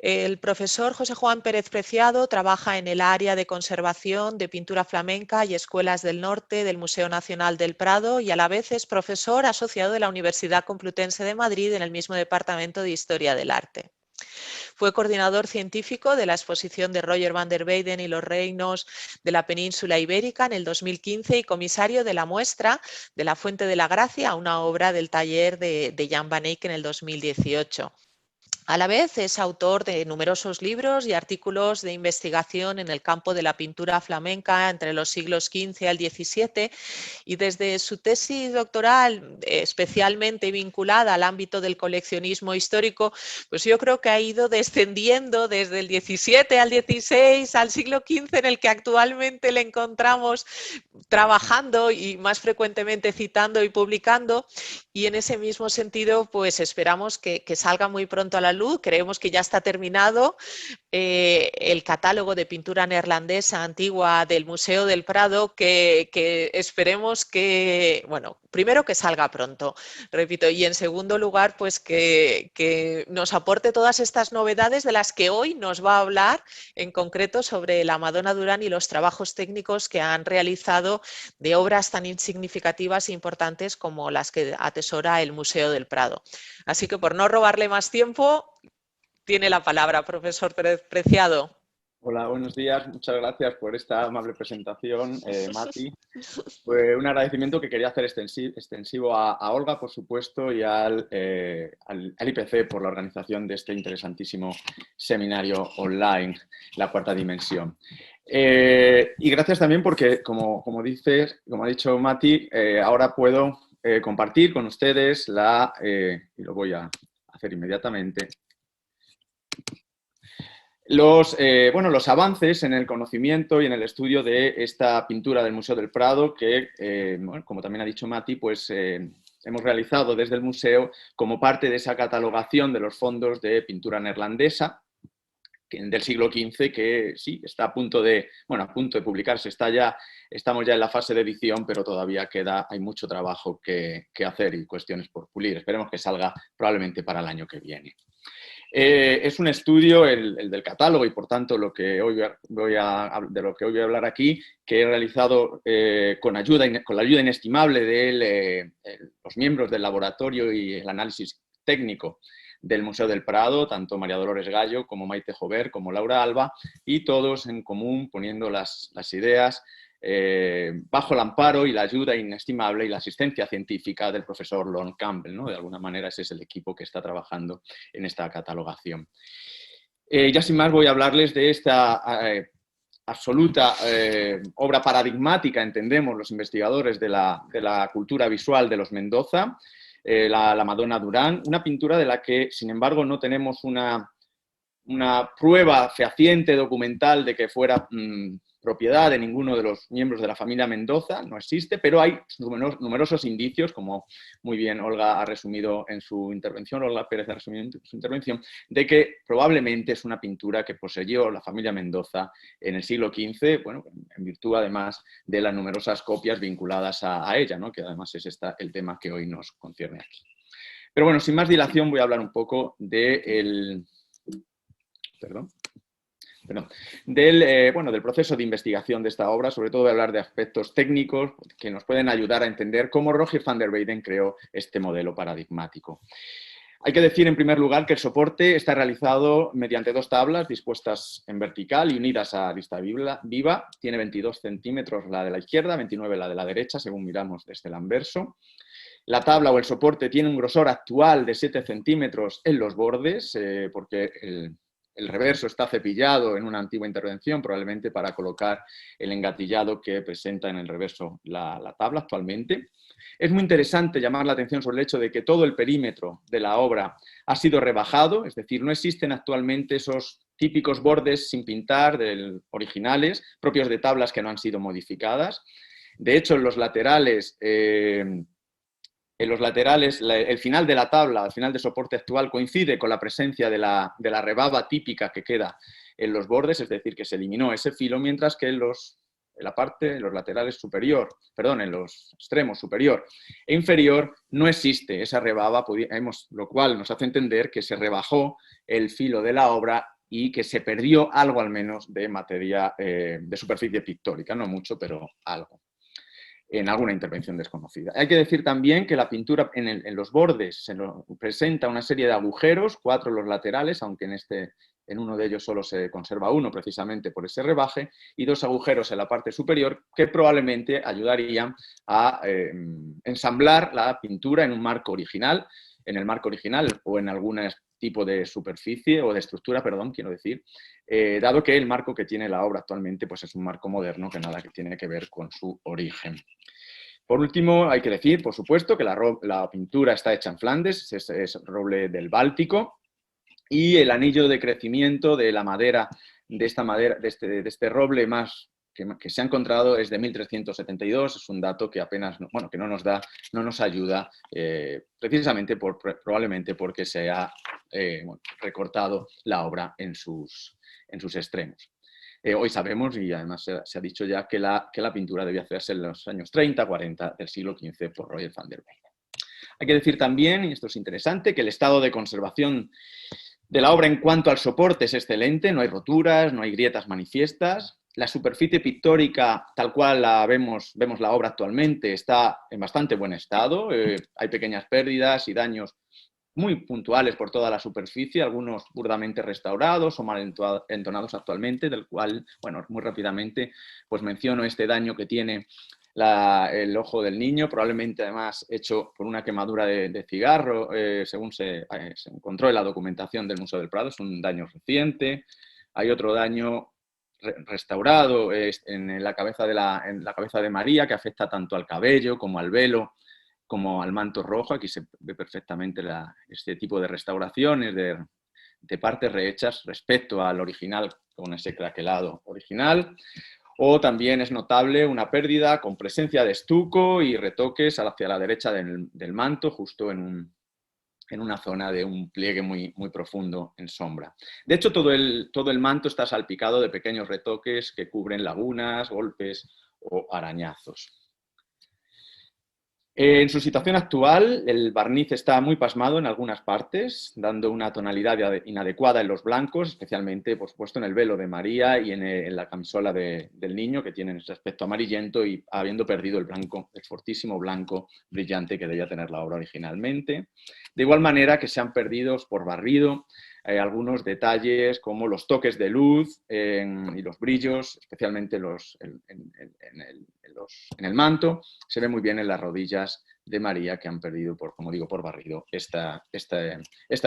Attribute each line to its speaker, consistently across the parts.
Speaker 1: El profesor José Juan Pérez Preciado trabaja en el área de conservación de pintura flamenca y escuelas del norte del Museo Nacional del Prado y a la vez es profesor asociado de la Universidad Complutense de Madrid en el mismo departamento de Historia del Arte. Fue coordinador científico de la exposición de Roger van der Weyden y los reinos de la península ibérica en el 2015 y comisario de la muestra de la Fuente de la Gracia, una obra del taller de Jan van Eyck en el 2018. A la vez es autor de numerosos libros y artículos de investigación en el campo de la pintura flamenca entre los siglos XV al XVII y desde su tesis doctoral especialmente vinculada al ámbito del coleccionismo histórico, pues yo creo que ha ido descendiendo desde el XVII al XVI al siglo XV en el que actualmente le encontramos trabajando y más frecuentemente citando y publicando. Y en ese mismo sentido, pues esperamos que salga muy pronto a la luz. Creemos que ya está terminado el catálogo de pintura neerlandesa antigua del Museo del Prado, que esperemos que, bueno, primero que salga pronto, repito, y en segundo lugar, pues que nos aporte todas estas novedades de las que hoy nos va a hablar, en concreto sobre la Madonna Durán y los trabajos técnicos que han realizado de obras tan insignificativas e importantes como las que atesora el Museo del Prado. Así que por no robarle más tiempo, tiene la palabra, profesor Pérez Preciado.
Speaker 2: Hola, buenos días. Muchas gracias por esta amable presentación, Mati. Pues un agradecimiento que quería hacer extensivo a Olga, por supuesto, y al IPC por la organización de este interesantísimo seminario online, La Cuarta Dimensión. Y gracias también porque, como ha dicho Mati, ahora puedo compartir con ustedes y lo voy a hacer inmediatamente, los avances en el conocimiento y en el estudio de esta pintura del Museo del Prado que, bueno, como también ha dicho Mati, pues hemos realizado desde el museo como parte de esa catalogación de los fondos de pintura neerlandesa del siglo XV, que sí, está a punto de publicarse, estamos ya en la fase de edición, pero todavía hay mucho trabajo que hacer y cuestiones por pulir. Esperemos que salga probablemente para el año que viene. Es un estudio, el del catálogo, y por tanto de lo que hoy voy a hablar aquí, que he realizado con la ayuda inestimable de los miembros del laboratorio y el análisis técnico del Museo del Prado, tanto María Dolores Gallo como Maite Jover como Laura Alba, y todos en común poniendo las ideas bajo el amparo y la ayuda inestimable y la asistencia científica del profesor Lon Campbell, ¿no? De alguna manera ese es el equipo que está trabajando en esta catalogación. Ya sin más voy a hablarles de esta absoluta obra paradigmática, entendemos los investigadores de la cultura visual de los Mendoza, la Madonna Durán, una pintura de la que, sin embargo, no tenemos una prueba fehaciente, documental, de que fuera propiedad de ninguno de los miembros de la familia Mendoza, no existe, pero hay numerosos indicios, como muy bien Olga ha resumido en su intervención, Olga Pérez ha resumido en su intervención, de que probablemente es una pintura que poseyó la familia Mendoza en el siglo XV, bueno, en virtud además de las numerosas copias vinculadas a ella, ¿no? Que además es el tema que hoy nos concierne aquí. Pero bueno, sin más dilación voy a hablar un poco del proceso de investigación de esta obra. Sobre todo voy a hablar de aspectos técnicos que nos pueden ayudar a entender cómo Roger van der Weyden creó este modelo paradigmático. Hay que decir, en primer lugar, que el soporte está realizado mediante dos tablas dispuestas en vertical y unidas a vista viva. Tiene 22 centímetros la de la izquierda, 29 la de la derecha, según miramos desde el anverso. La tabla o el soporte tiene un grosor actual de 7 centímetros en los bordes, porque el reverso está cepillado en una antigua intervención, probablemente para colocar el engatillado que presenta en el reverso la tabla actualmente. Es muy interesante llamar la atención sobre el hecho de que todo el perímetro de la obra ha sido rebajado, es decir, no existen actualmente esos típicos bordes sin pintar originales, propios de tablas que no han sido modificadas. De hecho, en los laterales, el final de la tabla, el final de soporte actual, coincide con la presencia de la rebaba típica que queda en los bordes, es decir, que se eliminó ese filo, mientras que en los la parte, en los laterales superior, perdón, en los extremos superior e inferior, no existe esa rebaba, lo cual nos hace entender que se rebajó el filo de la obra y que se perdió algo al menos de materia de superficie pictórica, no mucho, pero algo, en alguna intervención desconocida. Hay que decir también que la pintura en los bordes presenta una serie de agujeros, 4 en los laterales, aunque en uno de ellos solo se conserva uno precisamente por ese rebaje, y 2 agujeros en la parte superior que probablemente ayudarían a ensamblar la pintura en un marco original, o en algún tipo de superficie o de estructura, perdón, quiero decir, dado que el marco que tiene la obra actualmente pues es un marco moderno que nada que tiene que ver con su origen. Por último, hay que decir, por supuesto, que la pintura está hecha en Flandes, es roble del Báltico, y el anillo de crecimiento de la madera, de este roble más que se ha encontrado es de 1372, es un dato que apenas, bueno, que no nos ayuda, precisamente probablemente porque se ha recortado la obra en sus extremos. Hoy sabemos, y además se ha dicho ya, que la pintura debía hacerse en los años 30, 40 del siglo XV por Royer van der Weyden. Hay que decir también, y esto es interesante, que el estado de conservación de la obra en cuanto al soporte es excelente, no hay roturas, no hay grietas manifiestas. La superficie pictórica, tal cual vemos la obra actualmente, está en bastante buen estado. Hay pequeñas pérdidas y daños muy puntuales por toda la superficie, algunos burdamente restaurados o mal entonados actualmente, del cual, bueno, muy rápidamente pues menciono este daño que tiene el ojo del niño, probablemente además hecho por una quemadura de cigarro, según se encontró en la documentación del Museo del Prado, es un daño reciente. Hay otro daño restaurado en la cabeza de María, que afecta tanto al cabello como al velo, como al manto rojo. Aquí se ve perfectamente este tipo de restauraciones de partes rehechas respecto al original, con ese craquelado original. O también es notable una pérdida con presencia de estuco y retoques hacia la derecha del manto, justo en una zona de un pliegue muy, muy profundo en sombra. De hecho, todo el manto está salpicado de pequeños retoques que cubren lagunas, golpes o arañazos. En su situación actual, el barniz está muy pasmado en algunas partes, dando una tonalidad inadecuada en los blancos, especialmente, por supuesto, en el velo de María y en la camisola del niño, que tienen ese aspecto amarillento y habiendo perdido el fortísimo blanco brillante que debía tener la obra originalmente. De igual manera que se han perdido por barrido algunos detalles como los toques de luz y los brillos, especialmente en el manto. Se ve muy bien en las rodillas de María, que han perdido, como digo, por barrido este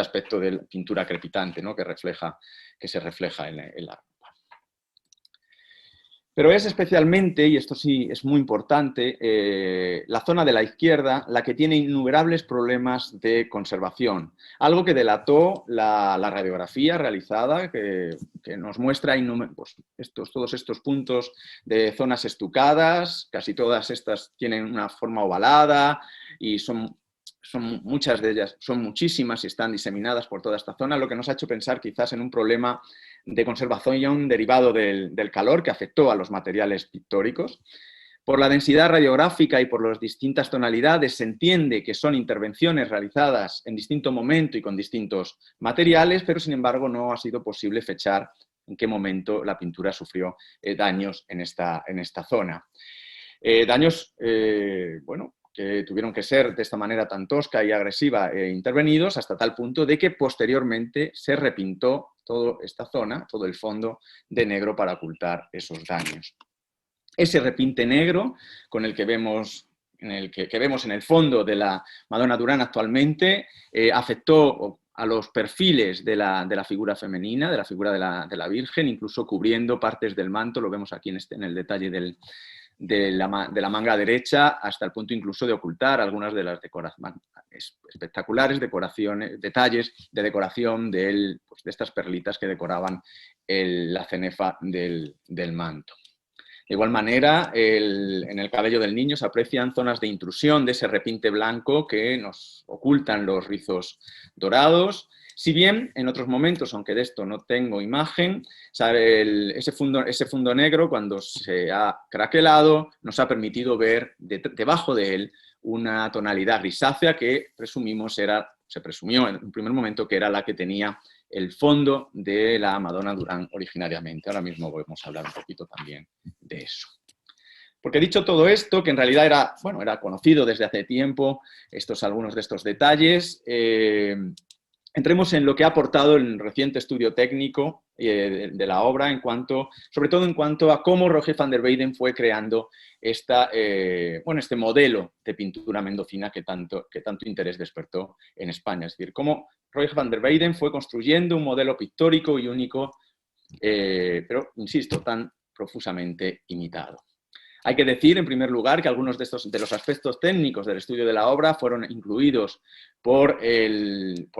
Speaker 2: aspecto de pintura crepitante, ¿no? que se refleja en la ropa. Pero es especialmente, y esto sí es muy importante, la zona de la izquierda la que tiene innumerables problemas de conservación. Algo que delató la radiografía realizada, que nos muestra pues, todos estos puntos de zonas estucadas, casi todas estas tienen una forma ovalada y muchas de ellas, son muchísimas y están diseminadas por toda esta zona, lo que nos ha hecho pensar quizás en un problema de conservación derivado del calor que afectó a los materiales pictóricos. Por la densidad radiográfica y por las distintas tonalidades se entiende que son intervenciones realizadas en distinto momento y con distintos materiales, pero sin embargo no ha sido posible fechar en qué momento la pintura sufrió daños en esta zona. Daños, bueno, que tuvieron que ser de esta manera tan tosca y agresiva intervenidos hasta tal punto de que posteriormente se repintó toda esta zona, todo el fondo de negro para ocultar esos daños. Ese repinte negro con el que vemos que vemos en el fondo de la Madonna Durán actualmente afectó a los perfiles de la figura femenina, de la figura de la Virgen, incluso cubriendo partes del manto, lo vemos aquí en el detalle de la manga derecha, hasta el punto incluso de ocultar algunas de las espectaculares detalles de decoración de estas perlitas que decoraban la cenefa del manto. De igual manera, en el cabello del niño se aprecian zonas de intrusión de ese repinte blanco que nos ocultan los rizos dorados. Si bien, en otros momentos, aunque de esto no tengo imagen, ese fondo negro, cuando se ha craquelado, nos ha permitido ver debajo de él una tonalidad grisácea que se presumió en un primer momento que era la que tenía el fondo de la Madonna Durán originariamente. Ahora mismo vamos a hablar un poquito también de eso. Porque dicho todo esto, que en realidad era conocido desde hace tiempo, algunos de estos detalles, entremos en lo que ha aportado el reciente estudio técnico de la obra, sobre todo en cuanto a cómo Roger van der Weyden fue creando este modelo de pintura mendocina que tanto interés despertó en España. Es decir, cómo Roger van der Weyden fue construyendo un modelo pictórico y único, pero, insisto, tan profusamente imitado. Hay que decir, en primer lugar, que algunos de los aspectos técnicos del estudio de la obra fueron incluidos por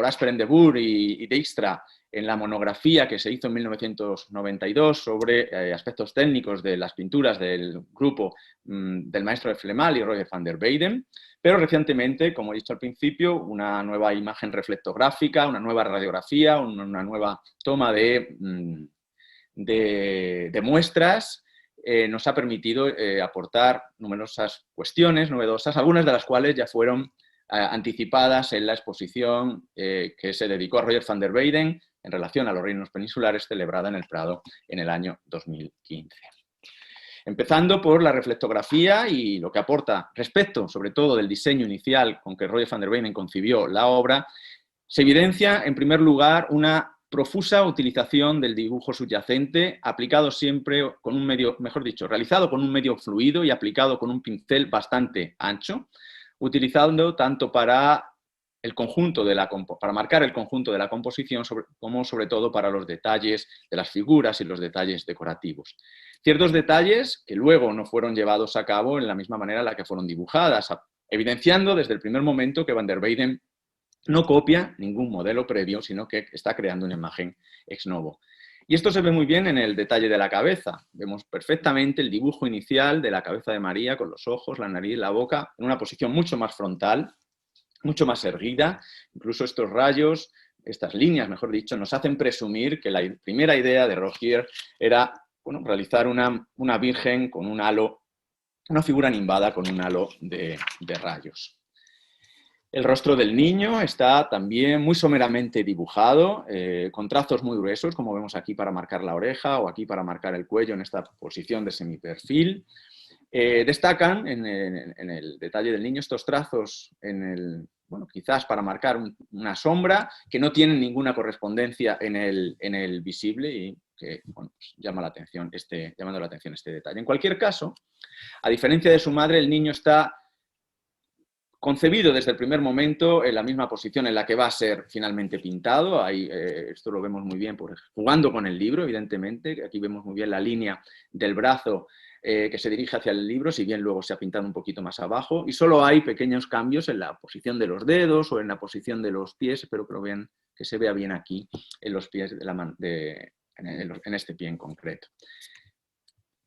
Speaker 2: Asperen de Boer y Dijkstra en la monografía que se hizo en 1992 sobre aspectos técnicos de las pinturas del grupo del maestro de Flemal y Roger van der Weyden, pero recientemente, como he dicho al principio, una nueva imagen reflectográfica, una nueva radiografía, una nueva toma de muestras nos ha permitido aportar numerosas cuestiones novedosas, algunas de las cuales ya fueron anticipadas en la exposición que se dedicó a Roger van der Weyden en relación a los reinos peninsulares, celebrada en el Prado en el año 2015. Empezando por la reflectografía y lo que aporta respecto, sobre todo, del diseño inicial con que Roger van der Weyden concibió la obra, se evidencia, en primer lugar, una profusa utilización del dibujo subyacente, aplicado siempre con un medio, mejor dicho, realizado con un medio fluido y aplicado con un pincel bastante ancho, utilizando tanto para marcar el conjunto de la composición, como sobre todo para los detalles de las figuras y los detalles decorativos. Ciertos detalles que luego no fueron llevados a cabo en la misma manera en la que fueron dibujadas, evidenciando desde el primer momento que van der Weyden no copia ningún modelo previo, sino que está creando una imagen ex novo. Y esto se ve muy bien en el detalle de la cabeza. Vemos perfectamente el dibujo inicial de la cabeza de María con los ojos, la nariz, la boca, en una posición mucho más frontal, mucho más erguida. Incluso estos rayos, estas líneas, mejor dicho, nos hacen presumir que la primera idea de Rogier era realizar una virgen con un halo, una figura nimbada con un halo de rayos. El rostro del niño está también muy someramente dibujado, con trazos muy gruesos, como vemos aquí para marcar la oreja o aquí para marcar el cuello en esta posición de semiperfil. Destacan en el detalle del niño estos trazos, quizás para marcar una sombra, que no tienen ninguna correspondencia en el visible y que pues, llamando la atención este detalle. En cualquier caso, a diferencia de su madre, el niño está concebido desde el primer momento en la misma posición en la que va a ser finalmente pintado. Ahí, esto lo vemos muy bien jugando con el libro, evidentemente. Aquí vemos muy bien la línea del brazo que se dirige hacia el libro, si bien luego se ha pintado un poquito más abajo. Y solo hay pequeños cambios en la posición de los dedos o en la posición de los pies. Espero que se vea bien aquí en los pies en este pie en concreto.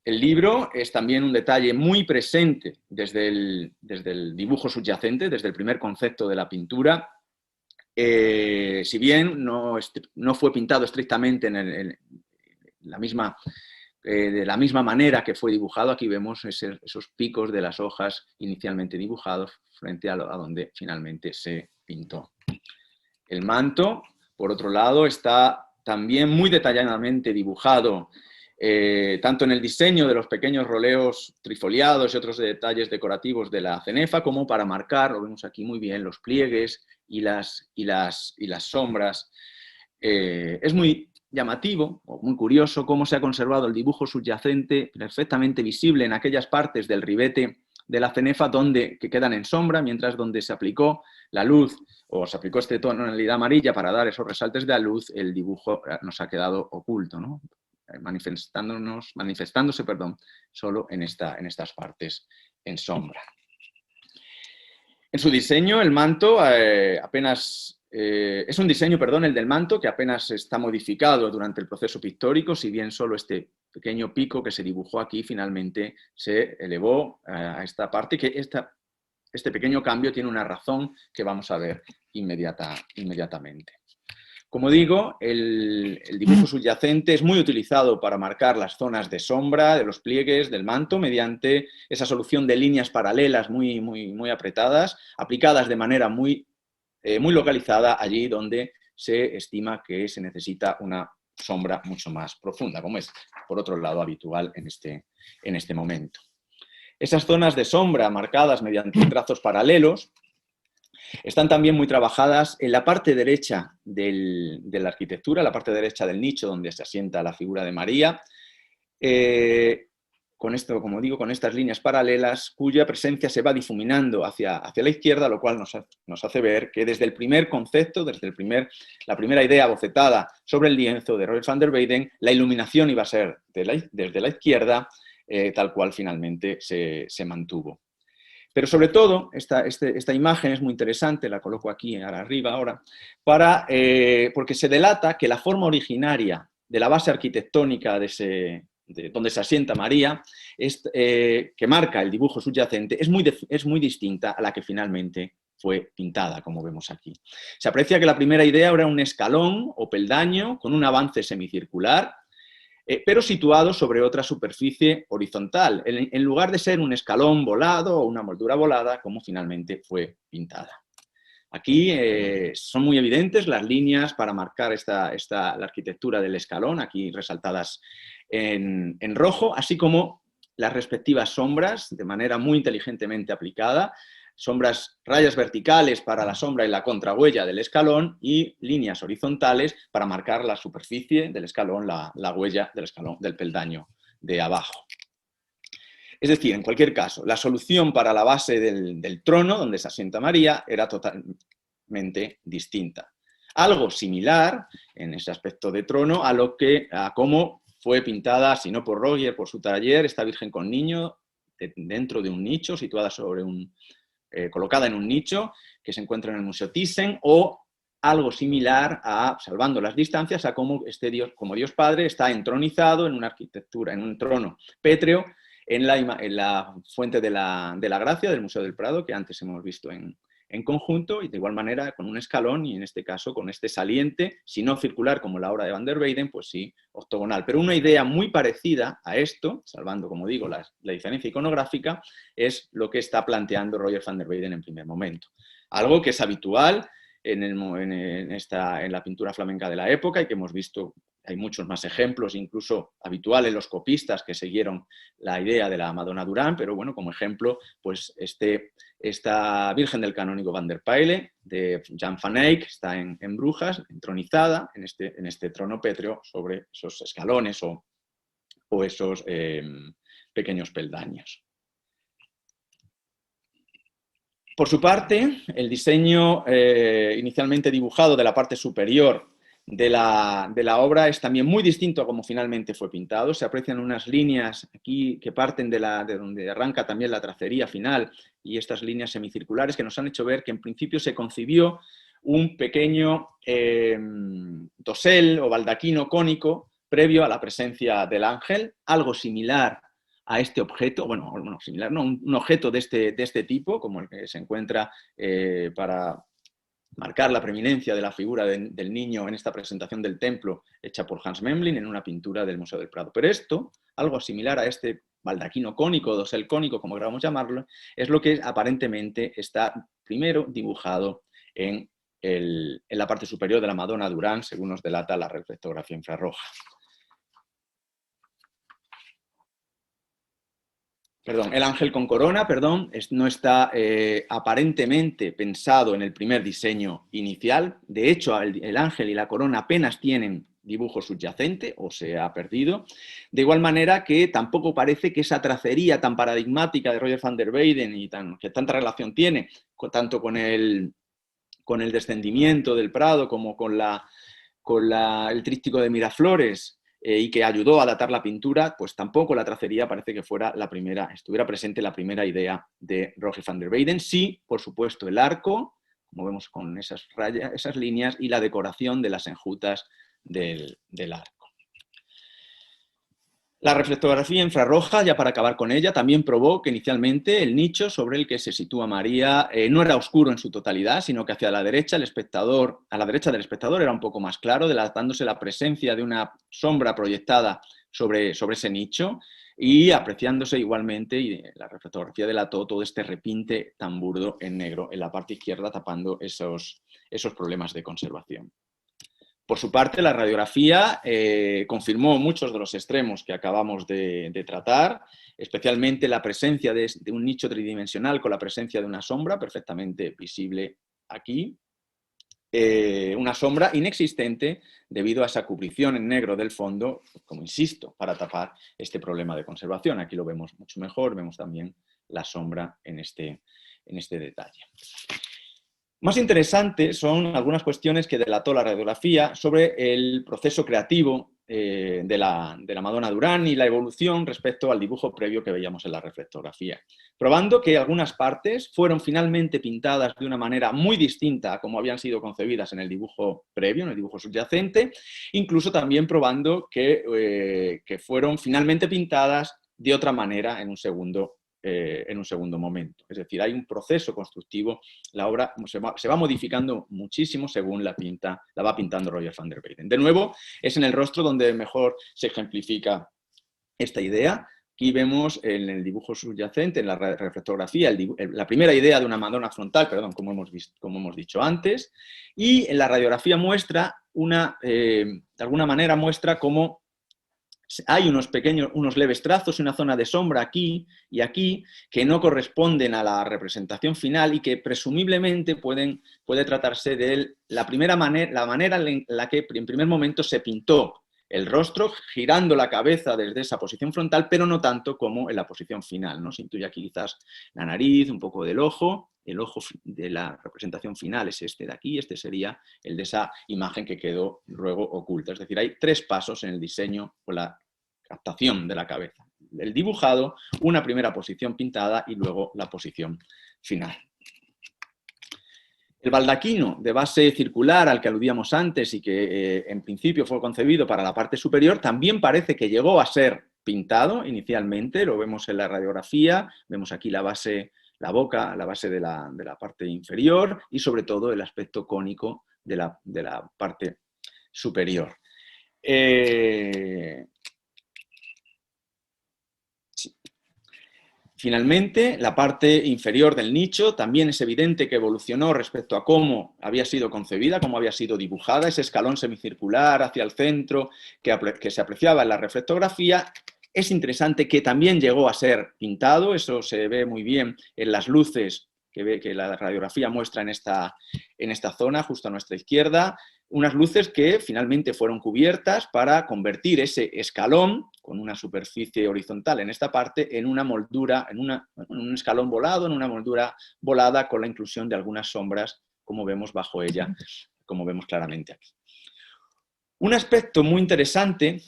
Speaker 2: El libro es también un detalle muy presente desde el dibujo subyacente, desde el primer concepto de la pintura. Si bien no fue pintado estrictamente de la misma manera que fue dibujado, aquí vemos esos picos de las hojas inicialmente dibujados frente a donde finalmente se pintó. El manto, por otro lado, está también muy detalladamente dibujado, tanto en el diseño de los pequeños roleos trifoliados y otros detalles decorativos de la cenefa, como para marcar, lo vemos aquí muy bien, los pliegues y las sombras. Es muy llamativo o muy curioso cómo se ha conservado el dibujo subyacente perfectamente visible en aquellas partes del ribete de la cenefa que quedan en sombra, mientras donde se aplicó la luz o se aplicó esta tonalidad amarilla para dar esos resaltes de la luz, el dibujo nos ha quedado oculto, ¿no? manifestándose solo en estas partes en sombra. En su diseño, el manto apenas es un diseño, perdón, el del manto, que apenas está modificado durante el proceso pictórico, si bien solo este pequeño pico que se dibujó aquí finalmente se elevó a esta parte, que este pequeño cambio tiene una razón que vamos a ver inmediatamente. Como digo, el dibujo subyacente es muy utilizado para marcar las zonas de sombra de los pliegues del manto mediante esa solución de líneas paralelas muy apretadas, aplicadas de manera muy localizada allí donde se estima que se necesita una sombra mucho más profunda, como es, por otro lado, habitual en este momento. Esas zonas de sombra marcadas mediante trazos paralelos están también muy trabajadas en la parte derecha de la arquitectura, la parte derecha del nicho donde se asienta la figura de María, con esto, como digo, con estas líneas paralelas cuya presencia se va difuminando hacia la izquierda, lo cual nos hace ver que desde el primer concepto, desde la primera idea bocetada sobre el lienzo de Roger van der Weyden, la iluminación iba a ser desde la izquierda, tal cual finalmente se mantuvo. Pero sobre todo, esta imagen es muy interesante, la coloco aquí arriba ahora, porque se delata que la forma originaria de la base arquitectónica de donde se asienta María, que marca el dibujo subyacente, es muy distinta a la que finalmente fue pintada, como vemos aquí. Se aprecia que la primera idea era un escalón o peldaño con un avance semicircular, pero situado sobre otra superficie horizontal, en lugar de ser un escalón volado o una moldura volada, como finalmente fue pintada. Aquí son muy evidentes las líneas para marcar la arquitectura del escalón, aquí resaltadas en rojo, así como las respectivas sombras, de manera muy inteligentemente aplicada, rayas verticales para la sombra y la contrahuella del escalón y líneas horizontales para marcar la superficie del escalón, la huella del escalón, del peldaño de abajo. Es decir, en cualquier caso, la solución para la base del trono, donde se asienta María, era totalmente distinta. Algo similar, en ese aspecto de trono, a cómo fue pintada, si no por Roger, por su taller, esta Virgen con Niño, dentro de un nicho, situada colocada en un nicho, que se encuentra en el Museo Thyssen, o algo similar salvando las distancias, a cómo Dios, como Dios Padre, está entronizado en una arquitectura, en un trono pétreo, en la Fuente de la Gracia del Museo del Prado, que antes hemos visto en conjunto, y de igual manera con un escalón, y en este caso con este saliente, si no circular como la obra de Van der Weyden, pues sí, octogonal. Pero una idea muy parecida a esto, salvando, como digo, la diferencia iconográfica, es lo que está planteando Roger van der Weyden en primer momento. Algo que es habitual en la pintura flamenca de la época y que hemos visto. Hay muchos más ejemplos, incluso habituales, los copistas que siguieron la idea de la Madonna Durán, pero bueno, como ejemplo, pues esta Virgen del Canónigo Van der Pijl, de Jan van Eyck, está en Brujas, entronizada en este trono pétreo sobre esos escalones o esos pequeños peldaños. Por su parte, el diseño inicialmente dibujado de la parte superior de la obra es también muy distinto a como finalmente fue pintado. Se aprecian unas líneas aquí que parten de donde arranca también la tracería final, y estas líneas semicirculares que nos han hecho ver que en principio se concibió un pequeño dosel o baldaquino cónico previo a la presencia del ángel, algo similar a este objeto, bueno, similar, no, un objeto de este tipo, como el que se encuentra para marcar la preeminencia de la figura del niño en esta presentación del templo hecha por Hans Memling en una pintura del Museo del Prado. Pero esto, algo similar a este baldaquino cónico, dosel cónico, como queramos llamarlo, es lo que aparentemente está primero dibujado en la parte superior de la Madonna Durán, según nos delata la reflectografía infrarroja. Perdón, el ángel con corona, no está aparentemente pensado en el primer diseño inicial. De hecho, el ángel y la corona apenas tienen dibujo subyacente o se ha perdido. De igual manera que tampoco parece que esa tracería tan paradigmática de Roger van der Weyden y que tanta relación tiene, tanto con el descendimiento del Prado como con el tríptico de Miraflores, y que ayudó a datar la pintura, pues tampoco la tracería parece que estuviera presente la primera idea de Roger van der Weyden. Sí, por supuesto, el arco, como vemos con esas rayas, esas líneas, y la decoración de las enjutas del arco. La reflectografía infrarroja, ya para acabar con ella, también probó que inicialmente el nicho sobre el que se sitúa María no era oscuro en su totalidad, sino que hacia la derecha, a la derecha del espectador era un poco más claro, delatándose la presencia de una sombra proyectada sobre ese nicho y apreciándose igualmente, y la reflectografía delató todo este repinte tan burdo en negro en la parte izquierda, tapando esos problemas de conservación. Por su parte, la radiografía confirmó muchos de los extremos que acabamos de tratar, especialmente la presencia de un nicho tridimensional con la presencia de una sombra perfectamente visible aquí, una sombra inexistente debido a esa cubrición en negro del fondo, como insisto, para tapar este problema de conservación. Aquí lo vemos mucho mejor, vemos también la sombra en este detalle. Más interesantes son algunas cuestiones que delató la radiografía sobre el proceso creativo de la Madonna Durán y la evolución respecto al dibujo previo que veíamos en la reflectografía, probando que algunas partes fueron finalmente pintadas de una manera muy distinta a como habían sido concebidas en el dibujo previo, en el dibujo subyacente, incluso también probando que fueron finalmente pintadas de otra manera en un segundo momento. Es decir, hay un proceso constructivo, la obra se va modificando muchísimo según la va pintando Roger van der Weyden. De nuevo, es en el rostro donde mejor se ejemplifica esta idea. Aquí vemos en el dibujo subyacente, en la reflectografía, la primera idea de una Madonna frontal, perdón, como hemos dicho antes, y en la radiografía muestra de alguna manera muestra cómo hay unos leves trazos y una zona de sombra aquí y aquí que no corresponden a la representación final y que presumiblemente puede tratarse de la manera en la que en primer momento se pintó el rostro, girando la cabeza desde esa posición frontal, pero no tanto como en la posición final, ¿no? Se intuye aquí quizás la nariz, un poco del ojo. El ojo de la representación final es este de aquí, este sería el de esa imagen que quedó luego oculta. Es decir, hay 3 pasos en el diseño o la captación de la cabeza. El dibujado, una primera posición pintada y luego la posición final. El baldaquino de base circular al que aludíamos antes y que en principio fue concebido para la parte superior, también parece que llegó a ser pintado inicialmente, lo vemos en la radiografía, vemos aquí la base, la boca, la base de la parte inferior y sobre todo el aspecto cónico de la parte superior. Finalmente, la parte inferior del nicho también es evidente que evolucionó respecto a cómo había sido concebida, cómo había sido dibujada, ese escalón semicircular hacia el centro que se apreciaba en la reflectografía. Es interesante que también llegó a ser pintado, eso se ve muy bien en las luces que la radiografía muestra en esta zona, justo a nuestra izquierda, unas luces que finalmente fueron cubiertas para convertir ese escalón, con una superficie horizontal en esta parte, en una moldura, en un escalón volado, en una moldura volada con la inclusión de algunas sombras, como vemos bajo ella, como vemos claramente aquí. Un aspecto muy interesante,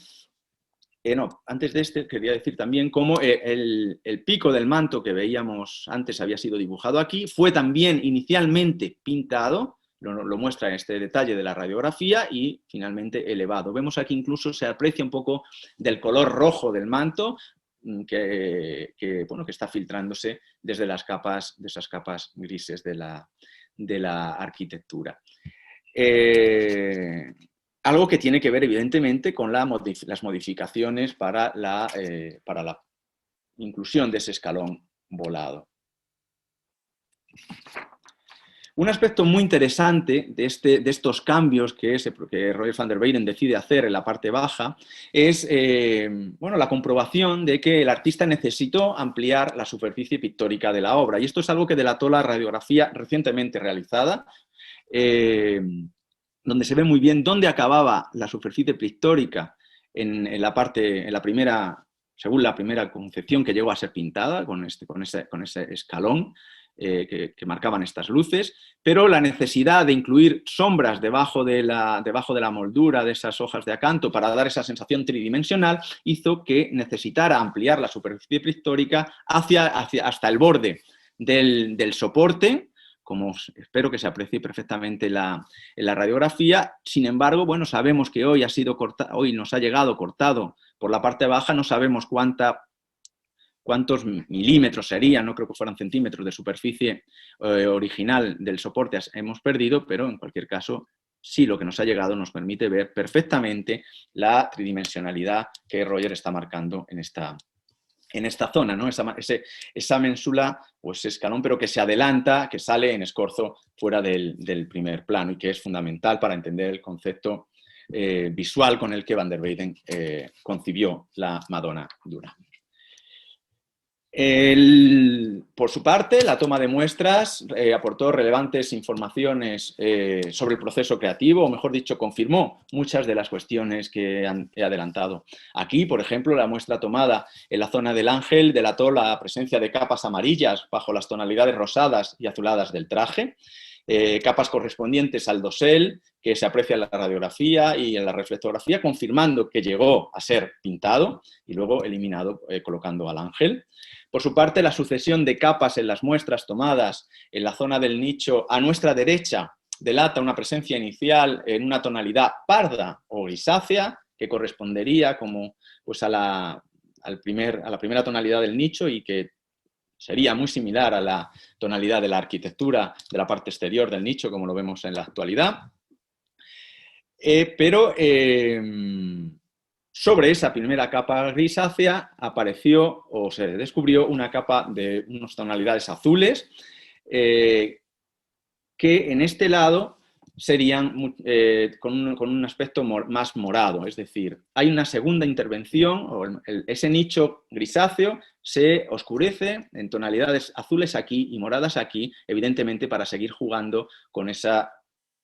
Speaker 2: antes de este quería decir también cómo el pico del manto que veíamos antes había sido dibujado aquí, fue también inicialmente pintado, lo muestra en este detalle de la radiografía, y finalmente elevado. Vemos aquí incluso se aprecia un poco del color rojo del manto que está filtrándose desde esas capas grises de la arquitectura. Algo que tiene que ver evidentemente con las modificaciones para la inclusión de ese escalón volado. Un aspecto muy interesante de estos cambios que Roger van der Weyden decide hacer en la parte baja es la comprobación de que el artista necesitó ampliar la superficie pictórica de la obra. Y esto es algo que delató la radiografía recientemente realizada, donde se ve muy bien dónde acababa la superficie pictórica según la primera concepción que llegó a ser pintada, con ese escalón que marcaban estas luces, pero la necesidad de incluir sombras debajo de la moldura de esas hojas de acanto para dar esa sensación tridimensional hizo que necesitara ampliar la superficie pictórica hasta el borde del soporte, como espero que se aprecie perfectamente en la radiografía. Sin embargo, bueno, sabemos que hoy nos ha llegado cortado por la parte baja, no sabemos cuántos milímetros serían, no creo que fueran centímetros de superficie original del soporte hemos perdido, pero en cualquier caso sí, lo que nos ha llegado nos permite ver perfectamente la tridimensionalidad que Roger está marcando en esta zona, ¿no? Esa ménsula o ese escalón, pero que se adelanta, que sale en escorzo fuera del primer plano y que es fundamental para entender el concepto visual con el que Van der Weyden concibió la Madonna Durán. Por su parte, la toma de muestras aportó relevantes informaciones sobre el proceso creativo, o mejor dicho, confirmó muchas de las cuestiones que he adelantado. Aquí, por ejemplo, la muestra tomada en la zona del ángel delató la presencia de capas amarillas bajo las tonalidades rosadas y azuladas del traje, capas correspondientes al dosel, que se aprecia en la radiografía y en la reflectografía, confirmando que llegó a ser pintado y luego eliminado colocando al ángel. Por su parte, la sucesión de capas en las muestras tomadas en la zona del nicho a nuestra derecha delata una presencia inicial en una tonalidad parda o grisácea, que correspondería como, pues, a la primera tonalidad del nicho y que sería muy similar a la tonalidad de la arquitectura de la parte exterior del nicho, como lo vemos en la actualidad. Sobre esa primera capa grisácea apareció o se descubrió una capa de unas tonalidades azules que en este lado serían con un aspecto más morado, es decir, hay una segunda intervención, o ese nicho grisáceo se oscurece en tonalidades azules aquí y moradas aquí, evidentemente para seguir jugando con esa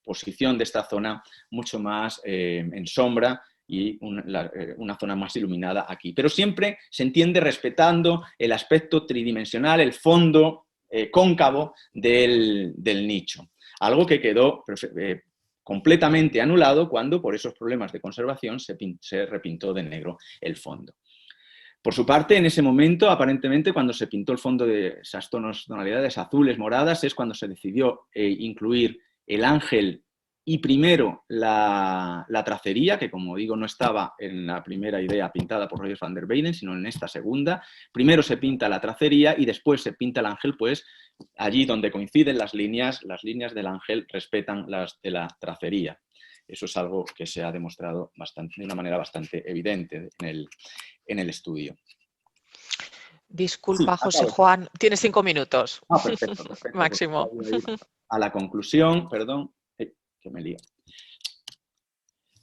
Speaker 2: posición de esta zona mucho más en sombra y una zona más iluminada aquí. Pero siempre se entiende respetando el aspecto tridimensional, el fondo cóncavo del nicho. Algo que quedó completamente anulado cuando, por esos problemas de conservación, se repintó de negro el fondo. Por su parte, en ese momento, aparentemente, cuando se pintó el fondo de esas tonalidades azules, moradas, es cuando se decidió incluir el ángel y primero la tracería, que como digo no estaba en la primera idea pintada por Roger van der Weyden, sino en esta segunda. Primero se pinta la tracería y después se pinta el ángel, pues allí donde coinciden las líneas del ángel respetan las de la tracería. Eso es algo que se ha demostrado de una manera bastante evidente en el estudio.
Speaker 1: Disculpa, José Juan, tienes 5 minutos.
Speaker 2: Perfecto.
Speaker 1: Máximo.
Speaker 2: A la conclusión, perdón, que me lío.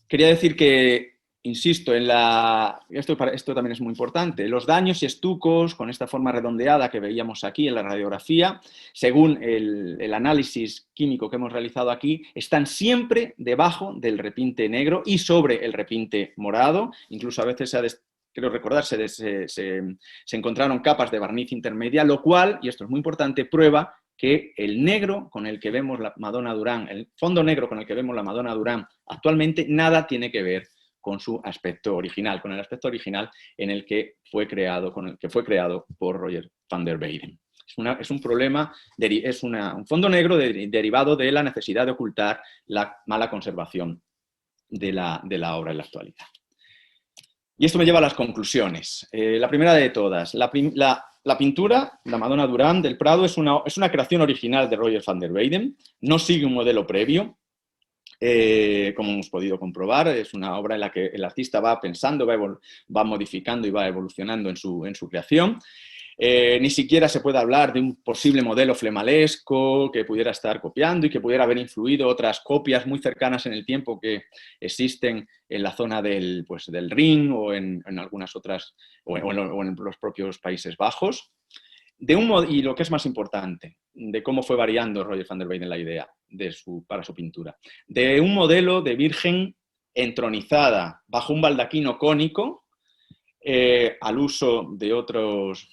Speaker 2: Quería decir que, insisto, esto también es muy importante, los daños y estucos con esta forma redondeada que veíamos aquí en la radiografía, según el análisis químico que hemos realizado aquí, están siempre debajo del repinte negro y sobre el repinte morado. Incluso a veces creo recordar, se encontraron capas de barniz intermedia, lo cual, y esto es muy importante, prueba que el negro con el que vemos la Madonna Durán, el fondo negro con el que vemos la Madonna Durán actualmente, nada tiene que ver con su aspecto original, con el aspecto original en el que fue creado, por Roger van der Weyden. Es un problema, un fondo negro derivado de la necesidad de ocultar la mala conservación de la obra en la actualidad. Y esto me lleva a las conclusiones. La primera de todas, la pintura, la Madonna Durán del Prado, es una creación original de Roger van der Weyden, no sigue un modelo previo, como hemos podido comprobar. Es una obra en la que el artista va pensando, va modificando y va evolucionando en su creación. Ni siquiera se puede hablar de un posible modelo flemalesco que pudiera estar copiando y que pudiera haber influido otras copias muy cercanas en el tiempo que existen en la zona del Rin o en algunas otras, o en los propios Países Bajos. Y lo que es más importante, de cómo fue variando Roger van der Weyden la idea para su pintura. De un modelo de virgen entronizada bajo un baldaquino cónico, al uso de otras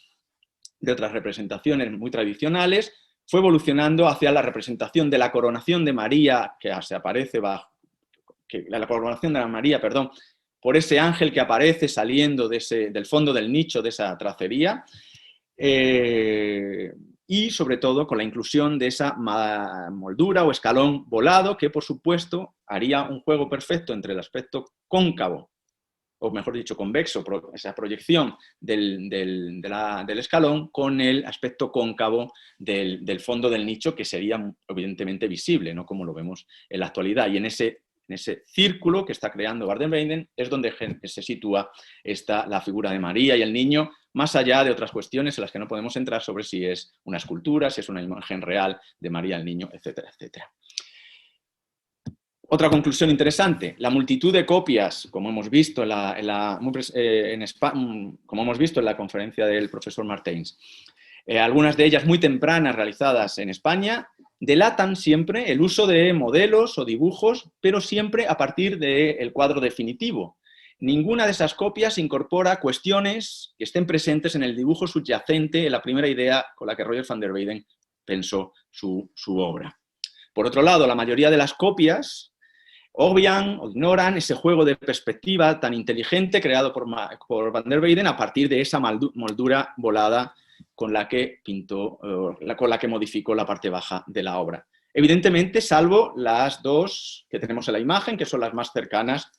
Speaker 2: representaciones muy tradicionales, fue evolucionando hacia la representación de la coronación de María, que se aparece la coronación de la María, perdón, por ese ángel que aparece saliendo del fondo del nicho de esa tracería, y sobre todo con la inclusión de esa moldura o escalón volado que por supuesto haría un juego perfecto entre el aspecto cóncavo, o mejor dicho convexo, esa proyección del escalón con el aspecto cóncavo del fondo del nicho, que sería evidentemente visible, no como lo vemos en la actualidad. Y en ese círculo que está creando Baden-Weyden es donde se sitúa la figura de María y el niño, más allá de otras cuestiones en las que no podemos entrar sobre si es una escultura, si es una imagen real de María, el niño, etcétera, etcétera. Otra conclusión interesante, la multitud de copias, como hemos visto como hemos visto en la conferencia del profesor Martens, algunas de ellas muy tempranas realizadas en España, delatan siempre el uso de modelos o dibujos, pero siempre a partir del cuadro definitivo. Ninguna de esas copias incorpora cuestiones que estén presentes en el dibujo subyacente, en la primera idea con la que Roger van der Weyden pensó su obra. Por otro lado, la mayoría de las copias obvian o ignoran ese juego de perspectiva tan inteligente creado por van der Weyden a partir de esa moldura volada con la que pintó, con la que modificó la parte baja de la obra. Evidentemente, salvo las dos que tenemos en la imagen, que son las más cercanas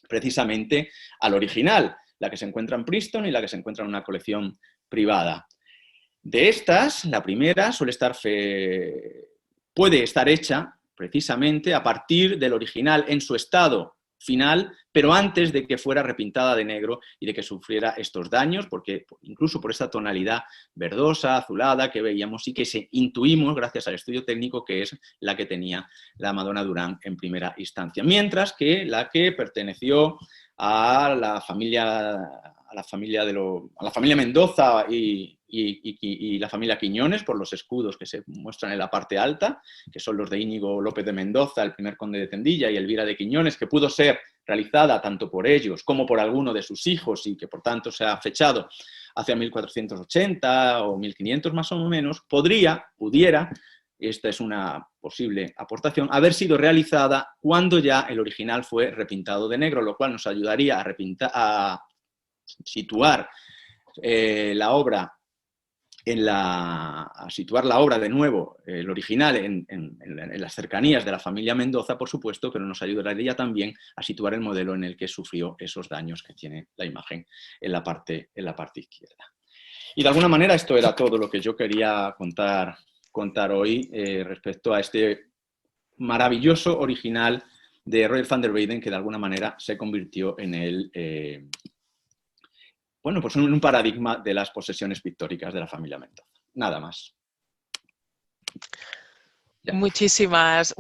Speaker 2: precisamente al original, la que se encuentra en Princeton y la que se encuentra en una colección privada. De estas, la primera puede estar hecha precisamente a partir del original en su estado final, pero antes de que fuera repintada de negro y de que sufriera estos daños, porque incluso por esta tonalidad verdosa, azulada que veíamos y que intuimos, gracias al estudio técnico, que es la que tenía la Madonna Durán en primera instancia. Mientras que la que perteneció a la familia Mendoza y la familia Quiñones, por los escudos que se muestran en la parte alta, que son los de Íñigo López de Mendoza, el primer conde de Tendilla, y Elvira de Quiñones, que pudo ser realizada tanto por ellos como por alguno de sus hijos y que por tanto se ha fechado hacia 1480 o 1500 más o menos, pudiera, esta es una posible aportación, haber sido realizada cuando ya el original fue repintado de negro, lo cual nos ayudaría a situar la obra a situar la obra de nuevo, el original, en las cercanías de la familia Mendoza, por supuesto, pero nos ayudaría también a situar el modelo en el que sufrió esos daños que tiene la imagen en la parte izquierda. Y de alguna manera esto era todo lo que yo quería contar hoy respecto a este maravilloso original de Roger van der Weyden, que de alguna manera se convirtió en pues en un paradigma de las posesiones pictóricas de la familia Mendoza. Nada más.
Speaker 1: Ya. Muchísimas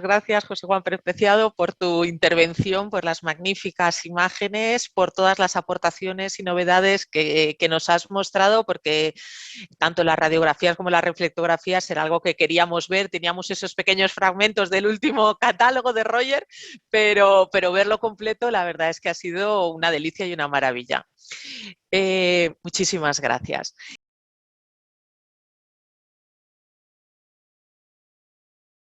Speaker 1: gracias, José Juan Pérez Preciado, por tu intervención, por las magníficas imágenes, por todas las aportaciones y novedades que nos has mostrado, porque tanto las radiografías como las reflectografías era algo que queríamos ver. Teníamos esos pequeños fragmentos del último catálogo de Roger, pero verlo completo la verdad es que ha sido una delicia y una maravilla. Muchísimas gracias.